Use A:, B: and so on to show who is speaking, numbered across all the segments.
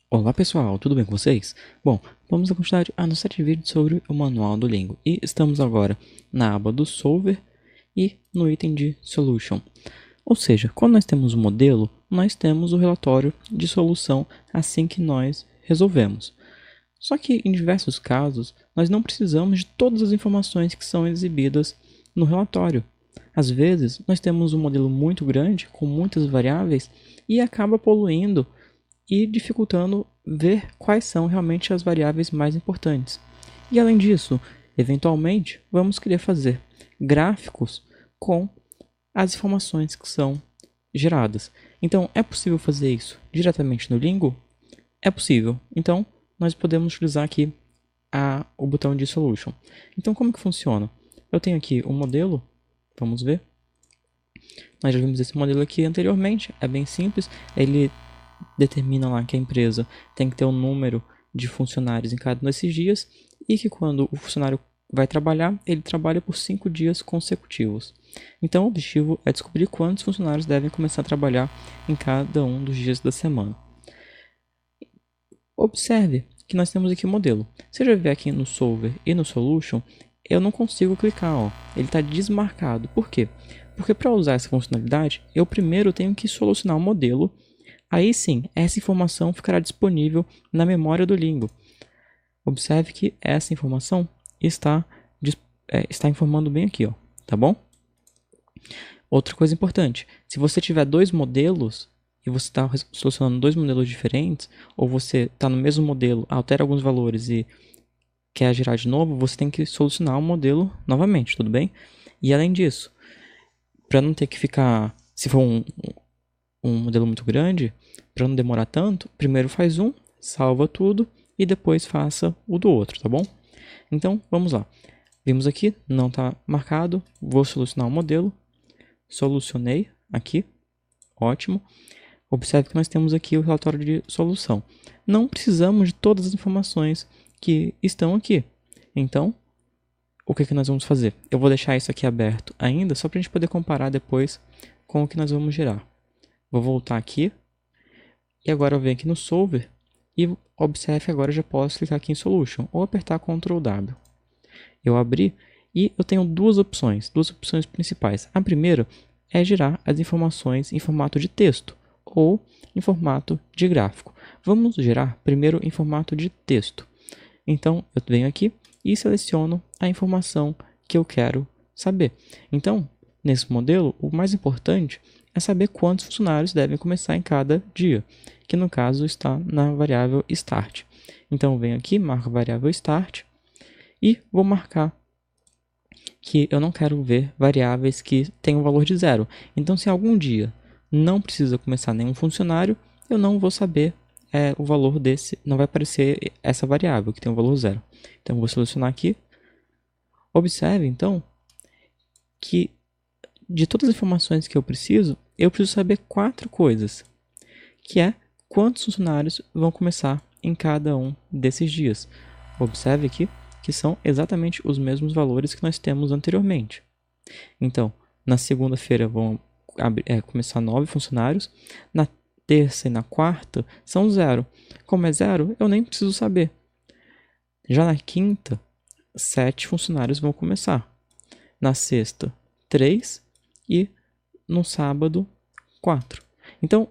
A: Olá pessoal, tudo bem com vocês? Bom, vamos continuar a nossa série de vídeos sobre o manual do Lingo e estamos agora na aba do Solver e no item de Solution. Ou seja, quando nós temos o modelo, nós temos o relatório de solução assim que nós resolvemos. Só que em diversos casos, nós não precisamos de todas as informações que são exibidas no relatório. Às vezes, nós temos um modelo muito grande, com muitas variáveis, e acaba poluindo e dificultando ver quais são realmente as variáveis mais importantes. E além disso, eventualmente, vamos querer fazer gráficos com as informações que são geradas. Então, é possível fazer isso diretamente no Lingo? É possível. Então, nós podemos utilizar aqui o botão de Solution. Então, como que funciona? Eu tenho aqui um modelo, vamos ver. Nós já vimos esse modelo aqui anteriormente, é bem simples. Ele determina lá que a empresa tem que ter um número de funcionários em cada um desses dias e que quando o funcionário vai trabalhar, ele trabalha por 5 dias consecutivos. Então, o objetivo é descobrir quantos funcionários devem começar a trabalhar em cada um dos dias da semana. Observe que nós temos aqui o modelo. Se eu já ver aqui no Solver e no Solution, eu não consigo clicar, ó. Ele está desmarcado. Por quê? Porque para usar essa funcionalidade, eu primeiro tenho que solucionar o modelo. Aí sim, essa informação ficará disponível na memória do Lingo. Observe que essa informação está informando bem aqui, ó, tá bom? Outra coisa importante, se você tiver dois modelos e você está solucionando dois modelos diferentes, ou você está no mesmo modelo, altera alguns valores e quer gerar de novo, você tem que solucionar o modelo novamente, tudo bem? E além disso, para não ter que ficar, se for um modelo muito grande, para não demorar tanto, primeiro faz um, salva tudo e depois faça o do outro, tá bom? Então, vamos lá. Vimos aqui, não está marcado, vou solucionar o modelo, solucionei aqui, ótimo. Observe que nós temos aqui o relatório de solução. Não precisamos de todas as informações que estão aqui. Então, o que nós vamos fazer? Eu vou deixar isso aqui aberto ainda, só para a gente poder comparar depois com o que nós vamos gerar. Vou voltar aqui. E agora eu venho aqui no Solver. E observe que agora eu já posso clicar aqui em Solution. Ou apertar Ctrl W. Eu abri e eu tenho duas opções principais. A primeira é gerar as informações em formato de texto ou em formato de gráfico. Vamos gerar primeiro em formato de texto. Então, eu venho aqui e seleciono a informação que eu quero saber. Então, nesse modelo, o mais importante é saber quantos funcionários devem começar em cada dia, que no caso está na variável start. Então, eu venho aqui, marco a variável start e vou marcar que eu não quero ver variáveis que tenham valor de zero. Então, se algum dia não precisa começar nenhum funcionário, eu não vou saber o valor desse, não vai aparecer essa variável que tem um valor zero. Então, eu vou selecionar aqui. Observe, então, que de todas as informações que eu preciso saber 4 coisas, que é quantos funcionários vão começar em cada um desses dias. Observe aqui que são exatamente os mesmos valores que nós temos anteriormente. Então, na segunda-feira vão começar 9 funcionários, na terça e na quarta são 0. Como é 0, eu nem preciso saber. Já na quinta, 7 funcionários vão começar. Na sexta, 3 e no sábado, 4. Então,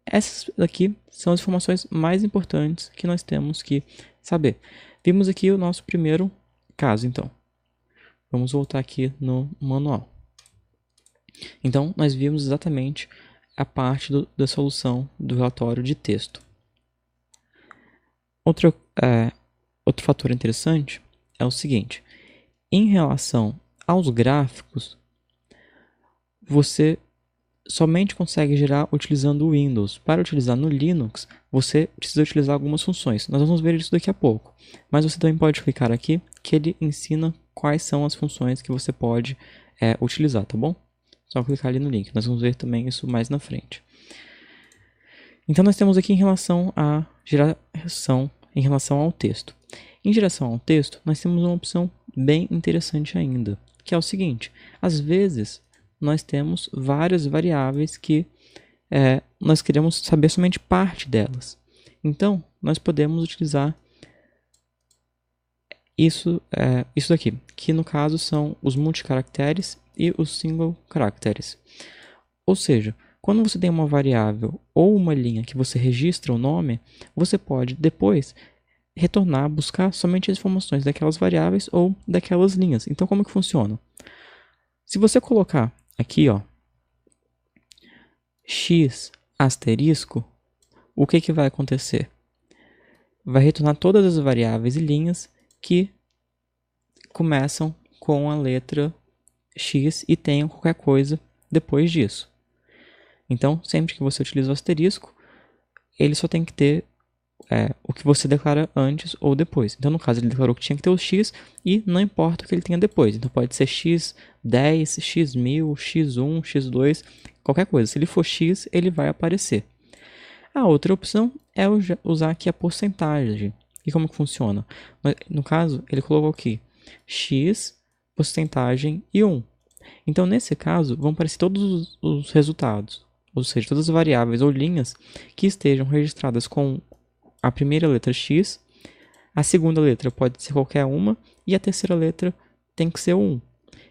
A: essas aqui são as informações mais importantes que nós temos que saber. Vimos aqui o nosso primeiro caso, então. Vamos voltar aqui no manual. Então, nós vimos exatamente a parte da solução do relatório de texto. Outro fator interessante é o seguinte. Em relação aos gráficos, você somente consegue gerar utilizando o Windows. Para utilizar no Linux, você precisa utilizar algumas funções. Nós vamos ver isso daqui a pouco. Mas você também pode clicar aqui, que ele ensina quais são as funções que você pode utilizar, tá bom? Só clicar ali no link. Nós vamos ver também isso mais na frente. Então, nós temos aqui em relação à geração, em relação ao texto. Em geração ao texto, nós temos uma opção bem interessante ainda, que é o seguinte. Às vezes, nós temos várias variáveis que nós queremos saber somente parte delas. Então, nós podemos utilizar isso daqui, que no caso são os multicaracteres e os single caracteres. Ou seja, quando você tem uma variável ou uma linha que você registra o nome, você pode depois retornar, buscar somente as informações daquelas variáveis ou daquelas linhas. Então, como que funciona? Se você colocar aqui, ó, x asterisco, o que vai acontecer? Vai retornar todas as variáveis e linhas que começam com a letra x e tenham qualquer coisa depois disso. Então, sempre que você utiliza o asterisco, ele só tem que ter o que você declara antes ou depois. Então, no caso, ele declarou que tinha que ter o x e não importa o que ele tenha depois. Então, pode ser x10, x1000, x1, x2, qualquer coisa. Se ele for x, ele vai aparecer. A outra opção é usar aqui a porcentagem. E como que funciona? No caso, ele colocou aqui x, porcentagem e 1. Então, nesse caso, vão aparecer todos os resultados. Ou seja, todas as variáveis ou linhas que estejam registradas com a primeira letra x, a segunda letra pode ser qualquer uma e a terceira letra tem que ser 1.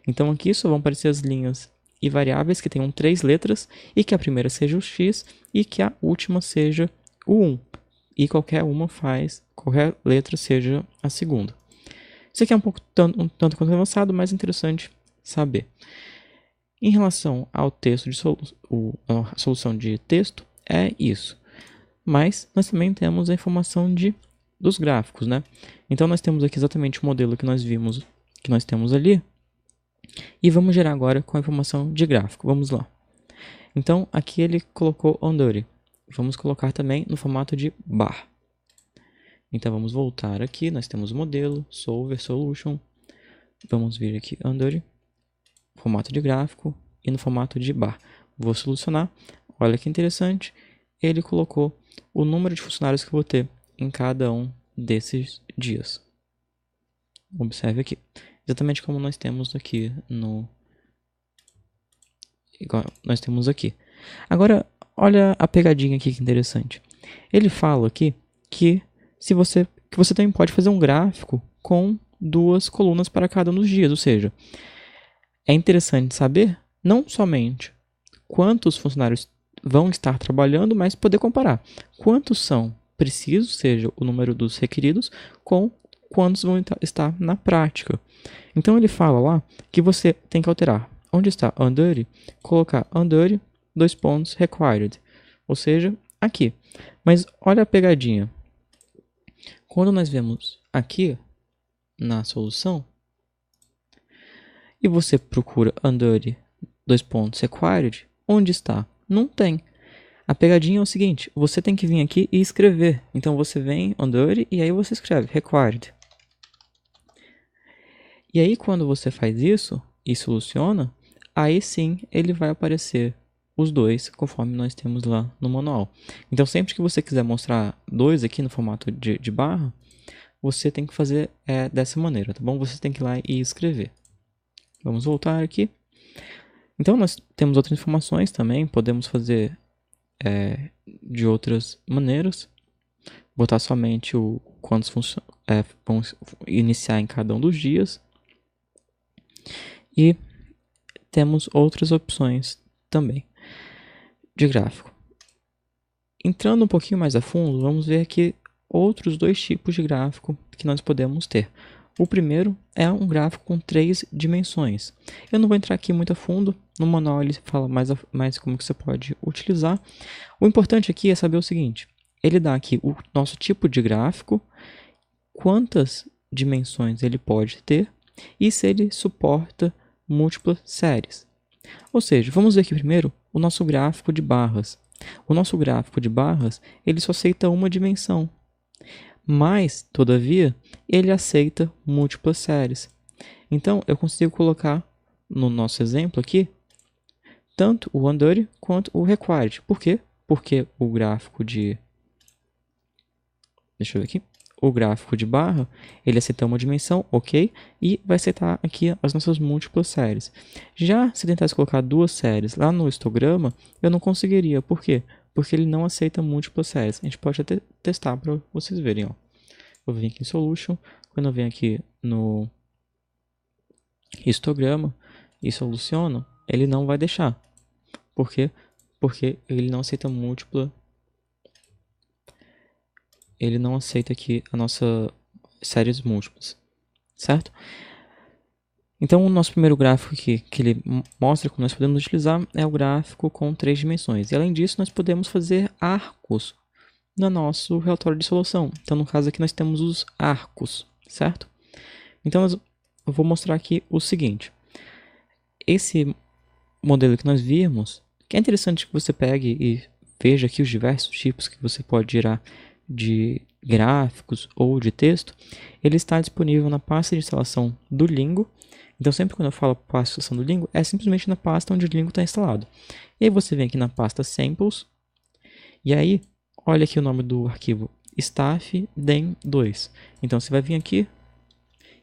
A: Então, aqui só vão aparecer as linhas e variáveis que tenham 3 letras e que a primeira seja o x e que a última seja o 1. E qualquer letra seja a segunda. Isso aqui é um tanto quanto avançado, mas interessante saber. Em relação ao texto a solução de texto, é isso. Mas nós também temos a informação dos gráficos, né? Então nós temos aqui exatamente o modelo que nós vimos, que nós temos ali. E vamos gerar agora com a informação de gráfico. Vamos lá. Então aqui ele colocou Andori. Vamos colocar também no formato de bar. Então vamos voltar aqui, nós temos o modelo, Solver, Solution. Vamos vir aqui, Andori, formato de gráfico e no formato de bar. Vou solucionar. Olha que interessante, ele colocou o número de funcionários que eu vou ter em cada um desses dias. Observe aqui, exatamente como nós temos aqui igual nós temos aqui. Agora, olha a pegadinha aqui que interessante. Ele fala aqui que você também pode fazer um gráfico com 2 colunas para cada um dos dias, ou seja, é interessante saber não somente quantos funcionários vão estar trabalhando, mas poder comparar quantos são precisos, seja o número dos requeridos, com quantos vão estar na prática. Então ele fala lá que você tem que alterar onde está Andori, colocar Andori, required, ou seja, aqui. Mas olha a pegadinha. Quando nós vemos aqui na solução e você procura Andori, required, onde está? Não tem. A pegadinha é o seguinte, você tem que vir aqui e escrever. Então você vem Andori e aí você escreve required. E aí quando você faz isso e soluciona, aí sim ele vai aparecer os 2 conforme nós temos lá no manual. Então sempre que você quiser mostrar 2 aqui no formato de barra, você tem que fazer dessa maneira, tá bom? Você tem que ir lá e escrever. Vamos voltar aqui. Então nós temos outras informações também, podemos fazer de outras maneiras. Botar somente quantos vão iniciar em cada um dos dias. E temos outras opções também de gráfico. Entrando um pouquinho mais a fundo, vamos ver aqui outros 2 tipos de gráfico que nós podemos ter. O primeiro é um gráfico com 3 dimensões. Eu não vou entrar aqui muito a fundo, no manual ele fala mais como que você pode utilizar. O importante aqui é saber o seguinte, ele dá aqui o nosso tipo de gráfico, quantas dimensões ele pode ter e se ele suporta múltiplas séries. Ou seja, vamos ver aqui primeiro o nosso gráfico de barras. O nosso gráfico de barras, ele só aceita uma dimensão. Mas, todavia, ele aceita múltiplas séries. Então, eu consigo colocar no nosso exemplo aqui, tanto o Andori quanto o Required. Por quê? Porque o gráfico de... Deixa eu ver aqui. O gráfico de barra, ele aceita uma dimensão, ok? E vai aceitar aqui as nossas múltiplas séries. Já se tentasse colocar 2 séries lá no histograma, eu não conseguiria. Por quê? porque ele não aceita múltiplas séries. A gente pode até testar para vocês verem, ó. Eu venho aqui em Solution, quando eu venho aqui no histograma e soluciono, ele não vai deixar. Por quê? Porque ele não aceita múltipla. Ele não aceita aqui a nossa séries múltiplas, certo? Então, o nosso primeiro gráfico aqui, que ele mostra como nós podemos utilizar, é o gráfico com 3 dimensões. E além disso, nós podemos fazer arcos no nosso relatório de solução. Então, no caso aqui, nós temos os arcos, certo? Então, eu vou mostrar aqui o seguinte. Esse modelo que nós vimos, que é interessante que você pegue e veja aqui os diversos tipos que você pode gerar de gráficos ou de texto, ele está disponível na pasta de instalação do Lingo. Então, sempre quando eu falo pasta de instalação do Lingo, é simplesmente na pasta onde o Lingo está instalado. E aí você vem aqui na pasta Samples, e aí, olha aqui o nome do arquivo, staff.dem2. Então, você vai vir aqui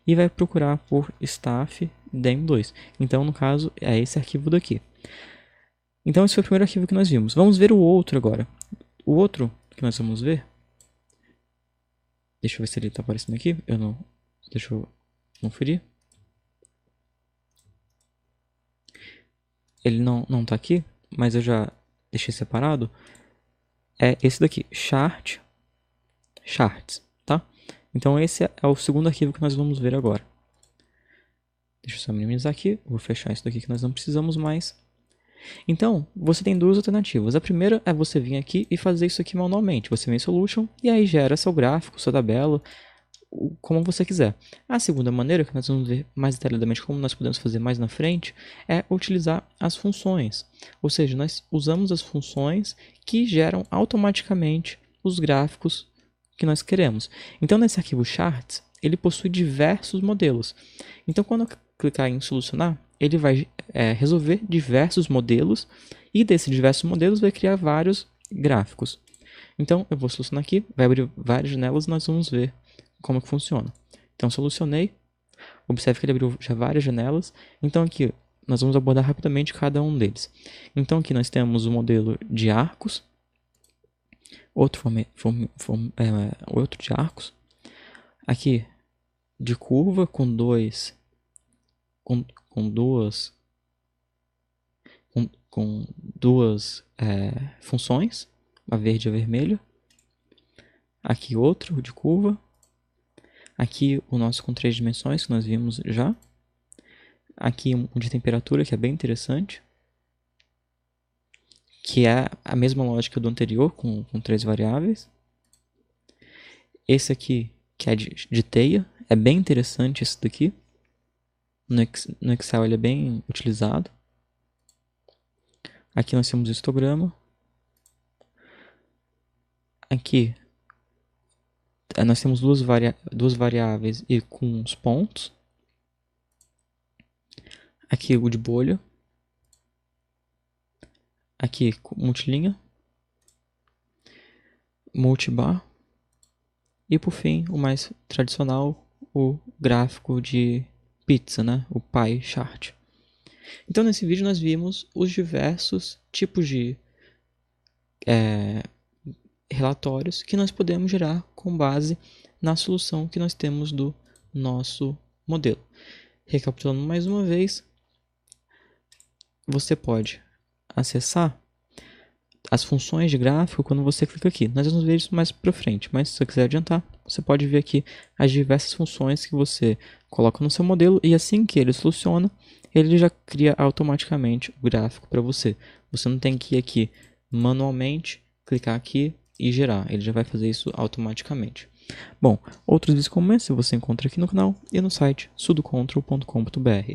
A: e vai procurar por staff.dem2. Então, no caso, é esse arquivo daqui. Então, esse foi o primeiro arquivo que nós vimos. Vamos ver o outro agora. O outro que nós vamos ver, deixa eu ver se ele está aparecendo aqui. Deixa eu conferir. Ele não está aqui, mas eu já deixei separado. É esse daqui, charts, tá? Então esse é o segundo arquivo que nós vamos ver agora. Deixa eu só minimizar aqui, vou fechar isso daqui que nós não precisamos mais. Então, você tem duas alternativas. A primeira é você vir aqui e fazer isso aqui manualmente. Você vem em Solution e aí gera seu gráfico, sua tabela, como você quiser. A segunda maneira, que nós vamos ver mais detalhadamente como nós podemos fazer mais na frente, é utilizar as funções. Ou seja, nós usamos as funções que geram automaticamente os gráficos que nós queremos. Então, nesse arquivo charts, ele possui diversos modelos. Então, quando eu clicar em solucionar, ele vai resolver diversos modelos e desses diversos modelos vai criar vários gráficos. Então, eu vou solucionar aqui, vai abrir várias janelas e nós vamos ver como que funciona. Então, solucionei. Observe que ele abriu já várias janelas. Então, aqui nós vamos abordar rapidamente cada um deles. Então, aqui nós temos o modelo de arcos. Outro de arcos. Aqui, de curva com duas funções, a verde e a vermelha. Aqui outro de curva. Aqui o nosso com 3 dimensões, que nós vimos já. Aqui um de temperatura, que é bem interessante. Que é a mesma lógica do anterior, com 3 variáveis. Esse aqui, que é de teia, é bem interessante esse daqui. No Excel ele é bem utilizado. Aqui nós temos o histograma. Aqui nós temos duas variáveis e com os pontos. Aqui o de bolha. Aqui multilinha. Multibar. E por fim, o mais tradicional, o gráfico de pizza, né? O pie chart. Então nesse vídeo nós vimos os diversos tipos de relatórios que nós podemos gerar com base na solução que nós temos do nosso modelo. Recapitulando mais uma vez, você pode acessar as funções de gráfico quando você clica aqui. Nós vamos ver isso mais para frente, mas se você quiser adiantar, você pode ver aqui as diversas funções que você coloca no seu modelo e assim que ele soluciona, ele já cria automaticamente o gráfico para você. Você não tem que ir aqui manualmente, clicar aqui e gerar. Ele já vai fazer isso automaticamente. Bom, outros vídeos como esse você encontra aqui no canal e no site sudocontrol.com.br.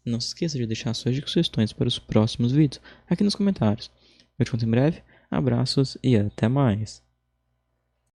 A: Não se esqueça de deixar suas sugestões para os próximos vídeos aqui nos comentários. Eu te conto em breve, abraços e até mais!